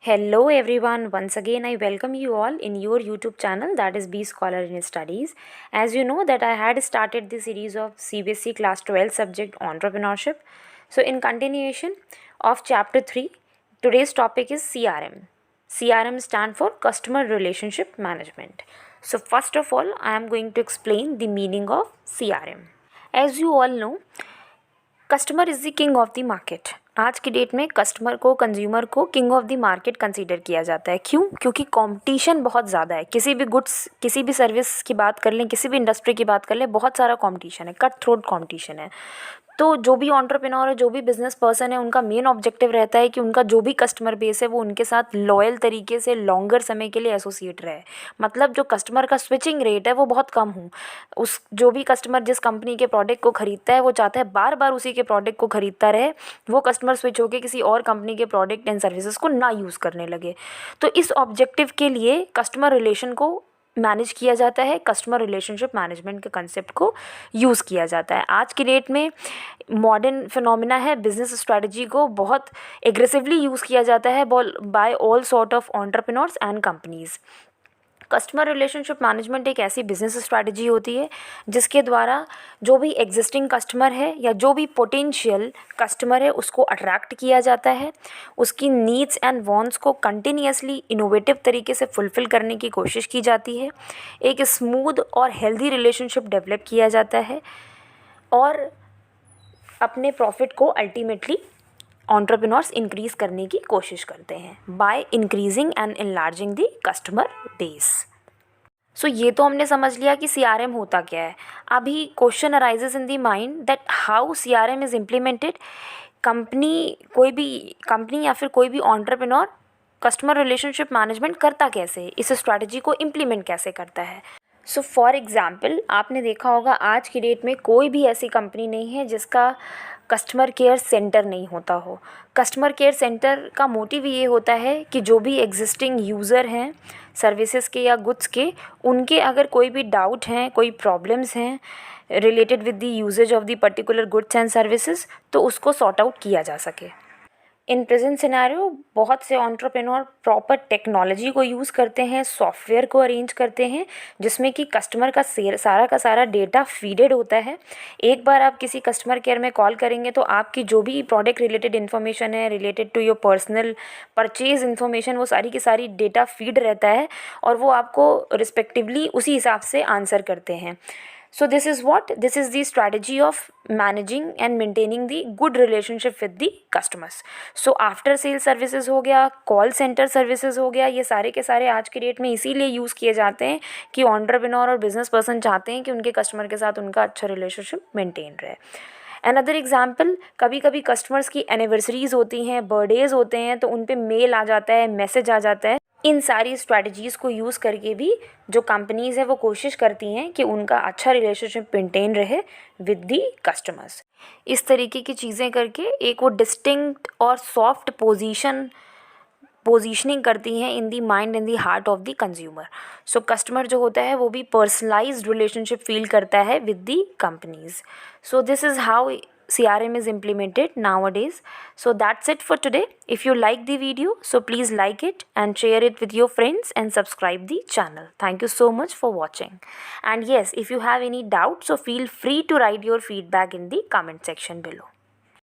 Hello everyone, once again I welcome you all in your YouTube channel, that is B Scholar in Studies. As you know that I had started the series of CBSE class 12 subject entrepreneurship. So in continuation of chapter 3, today's topic is CRM. CRM stand for Customer Relationship Management. So first of all, I am going to explain the meaning of CRM. As you all know, customer is the king of the market. आज की date में customer को, consumer को king of the market consider किया जाता है. क्यों? क्योंकि कंपटीशन बहुत ज़्यादा है. किसी भी गुड्स, किसी भी सर्विस की बात कर लें, किसी भी इंडस्ट्री की बात कर लें, बहुत सारा कंपटीशन है, कट थ्रोट कंपटीशन है. तो जो भी एंटरप्रेन्योर है, जो भी बिजनेस पर्सन है, उनका मेन ऑब्जेक्टिव रहता है कि उनका जो भी कस्टमर बेस है वो उनके साथ लॉयल तरीके से लॉन्गर समय के लिए एसोसिएट रहे. मतलब जो कस्टमर का स्विचिंग रेट है वो बहुत कम हो. उस जो भी कस्टमर जिस कंपनी के प्रोडक्ट को ख़रीदता है वो चाहता है बार बार उसी के प्रोडक्ट को ख़रीदता रहे, वो कस्टमर स्विच होकर किसी और कंपनी के प्रोडक्ट एंड सर्विसेज को ना यूज़ करने लगे. तो इस ऑब्जेक्टिव के लिए कस्टमर रिलेशन को मैनेज किया जाता है, कस्टमर रिलेशनशिप मैनेजमेंट के कंसेप्ट को यूज़ किया जाता है. आज की डेट में मॉडर्न फिनोमिना है, बिजनेस स्ट्रेटजी को बहुत एग्रेसिवली यूज़ किया जाता है by all sort of entrepreneurs and companies. Customer relationship management एक ऐसी बिजनेस स्ट्रैटेजी होती है जिसके द्वारा जो भी एग्जिस्टिंग कस्टमर है या जो भी पोटेंशियल कस्टमर है उसको अट्रैक्ट किया जाता है, उसकी नीड्स एंड वांट्स को कंटिन्यूअसली इनोवेटिव तरीके से फुलफ़िल करने की कोशिश की जाती है, एक स्मूथ और हेल्दी रिलेशनशिप डेवलप किया जाता है और अपने प्रॉफिट को अल्टीमेटली एंटरप्रेन्योर्स इंक्रीज़ करने की कोशिश करते हैं by increasing and enlarging the customer base. So ये तो हमने समझ लिया कि CRM होता क्या है. अभी question arises in the mind that how CRM is implemented. कोई भी कंपनी या फिर कोई भी एंटरप्रेन्योर कस्टमर रिलेशनशिप मैनेजमेंट करता कैसे, इस स्ट्रैटेजी को इम्प्लीमेंट कैसे करता है. सो फॉर एग्ज़ाम्पल, आपने देखा होगा आज की डेट में कोई भी ऐसी कंपनी नहीं है जिसका कस्टमर केयर सेंटर नहीं होता हो. कस्टमर केयर सेंटर का मोटिव ये होता है कि जो भी एग्जिस्टिंग यूज़र हैं सर्विसेज के या गुड्स के, उनके अगर कोई भी डाउट हैं, कोई प्रॉब्लम्स हैं related with the usages of the particular goods and services, तो उसको सॉर्ट आउट किया जा सके. इन प्रेजेंट सिनेरियो बहुत से एंटरप्रेन्योर प्रॉपर टेक्नोलॉजी को यूज़ करते हैं, सॉफ्टवेयर को अरेंज करते हैं जिसमें कि कस्टमर का सारा का सारा डेटा फीडेड होता है. एक बार आप किसी कस्टमर केयर में कॉल करेंगे तो आपकी जो भी प्रोडक्ट रिलेटेड इन्फॉर्मेशन है, related to your personal purchase information, वो सारी की सारी डेटा फीड रहता है और वो आपको रिस्पेक्टिवली उसी हिसाब से आंसर करते हैं. So this is the strategy of managing and maintaining the good relationship with the customers. So after sales services हो गया, कॉल सेंटर सर्विसेज हो गया, ये सारे के सारे आज के डेट में इसीलिए यूज़ किए जाते हैं कि एंटरप्रेन्योर और बिजनेस पर्सन चाहते हैं कि उनके कस्टमर के साथ उनका अच्छा रिलेशनशिप मेंटेन रहे. अनदर एग्जाम्पल, कभी कभी कस्टमर्स की एनिवर्सरीज़ होती हैं, बर्थडेज़ होते हैं, तो उन पे मेल आ जाता है, मैसेज आ जाता है. इन सारी स्ट्रैटेजीज़ को यूज़ करके भी जो कंपनीज़ है वो कोशिश करती हैं कि उनका अच्छा रिलेशनशिप मेंटेन रहे विद दी कस्टमर्स. इस तरीके की चीज़ें करके एक वो डिस्टिंक्ट और सॉफ्ट पोजीशनिंग करती हैं in the mind and the heart of the consumer. So customer जो होता है वो भी पर्सनलाइज्ड रिलेशनशिप फील करता है with the companies. So this is how CRM is implemented nowadays. So that's it for today. If you like the video, so please like it and share it with your friends and subscribe the channel. Thank you so much for watching. And yes, if you have any doubts, so feel free to write your feedback in the comment section below.